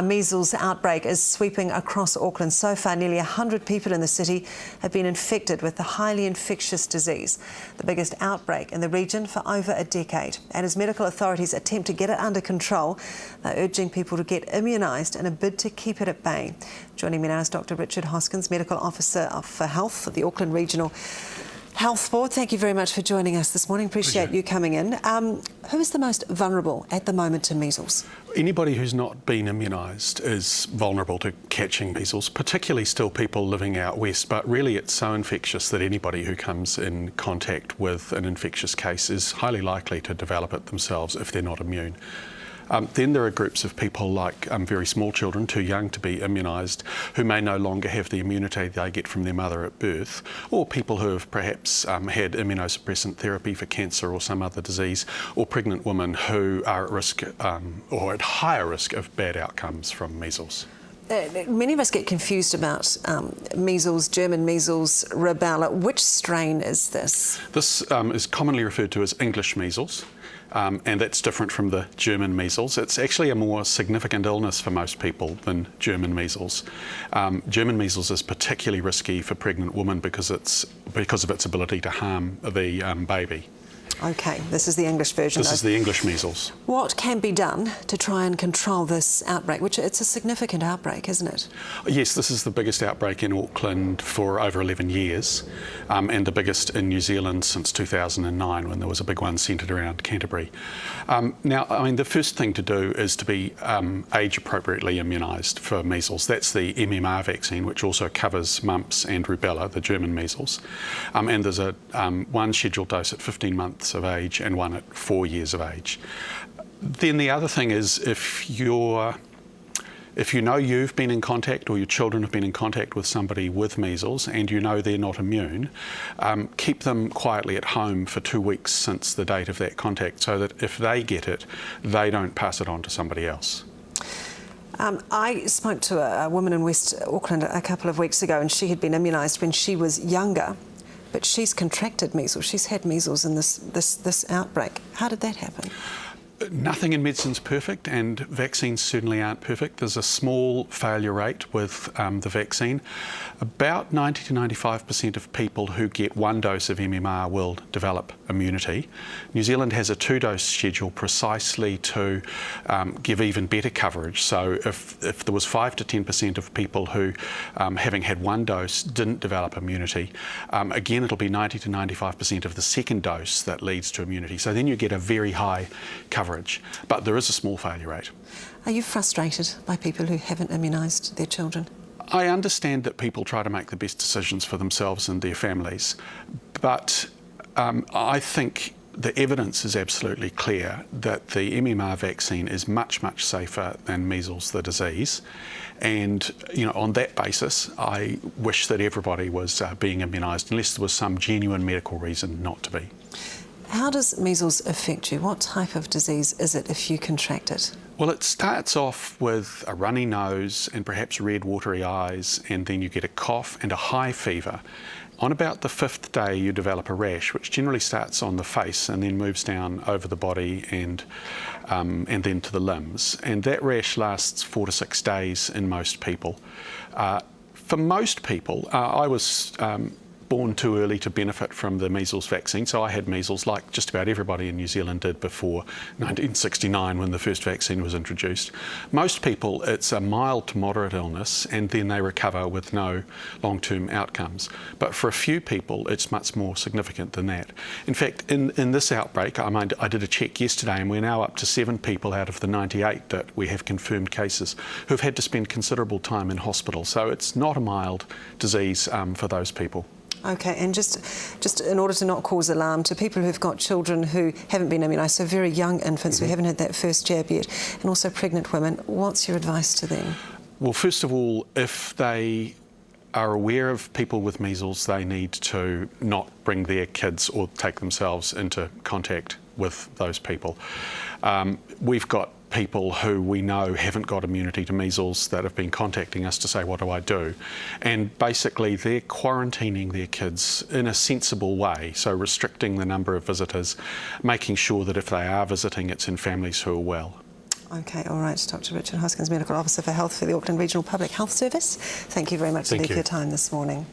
A measles outbreak is sweeping across Auckland. So far, nearly 100 people in the city have been infected with the highly infectious disease, the biggest outbreak in the region for over a decade. And as medical authorities attempt to get it under control, they're urging people to get immunised in a bid to keep it at bay. Joining me now is Dr. Richard Hoskins, Medical Officer for Health for the Auckland Regional Health Board. Thank you very much for joining us this morning. Appreciate you coming in. Who is the most vulnerable at the moment to measles? Anybody who's not been immunised is vulnerable to catching measles, particularly still people living out west, but really it's so infectious that anybody who comes in contact with an infectious case is highly likely to develop it themselves if they're not immune. Then there are groups of people like very small children, too young to be immunised, who may no longer have the immunity they get from their mother at birth, or people who have perhaps had immunosuppressant therapy for cancer or some other disease, or pregnant women who are at risk or at higher risk of bad outcomes from measles. Many of us get confused about measles, German measles, rubella. Which strain is this? This is commonly referred to as English measles. And that's different from the German measles. It's actually a more significant illness for most people than German measles. German measles is particularly risky for pregnant women because of its ability to harm the baby. Okay, this is the English version. This is the English measles. What can be done to try and control this outbreak, which it's a significant outbreak, isn't it? Yes, this is the biggest outbreak in Auckland for over 11 years and the biggest in New Zealand since 2009 when there was a big one centred around Canterbury. Now, I mean, the first thing to do is to be age appropriately immunised for measles. That's the MMR vaccine, which also covers mumps and rubella, the German measles. And there's a one scheduled dose at 15 months of age and one at 4 years of age. Then the other thing is if you know you've been in contact or your children have been in contact with somebody with measles and you know they're not immune, keep them quietly at home for 2 weeks since the date of that contact so that if they get it, they don't pass it on to somebody else. I spoke to a woman in West Auckland a couple of weeks ago and she had been immunised when she was younger. But she's contracted measles. She's had measles in this outbreak. How did that happen? Nothing in medicine's perfect, and vaccines certainly aren't perfect. There's a small failure rate with the vaccine. About 90 to 95% of people who get one dose of MMR will develop immunity. New Zealand has a 2-dose schedule precisely to give even better coverage. So if there was 5 to 10% of people who, having had one dose, didn't develop immunity, again it'll be 90 to 95% of the second dose that leads to immunity. So then you get a very high coverage. But there is a small failure rate. Are you frustrated by people who haven't immunised their children? I understand that people try to make the best decisions for themselves and their families, but I think the evidence is absolutely clear that the MMR vaccine is much, much safer than measles, the disease. And, you know, on that basis, I wish that everybody was being immunised, unless there was some genuine medical reason not to be. How does measles affect you? What type of disease is it if you contract it? Well, it starts off with a runny nose and perhaps red watery eyes, and then you get a cough and a high fever. On about the 5th day you develop a rash, which generally starts on the face and then moves down over the body and then to the limbs. And that rash lasts 4 to 6 days in most people. For most people, I was born too early to benefit from the measles vaccine, so I had measles like just about everybody in New Zealand did before 1969 when the first vaccine was introduced. Most people, it's a mild to moderate illness and then they recover with no long-term outcomes. But for a few people, it's much more significant than that. In fact, in this outbreak, I did a check yesterday and we're now up to 7 people out of the 98 that we have confirmed cases who've had to spend considerable time in hospital. So it's not a mild disease for those people. Okay, and just in order to not cause alarm to people who've got children who haven't been immunised, so very young infants who haven't had that first jab yet, and also pregnant women, what's your advice to them? Well, first of all, if they are aware of people with measles, they need to not bring their kids or take themselves into contact with those people. We've got people who we know haven't got immunity to measles that have been contacting us to say, what do I do? And basically they're quarantining their kids in a sensible way, so restricting the number of visitors, making sure that if they are visiting, it's in families who are well. Okay, all right. Dr. Richard Hoskins, Medical Officer for Health for the Auckland Regional Public Health Service. Thank you very much indeed for your time this morning.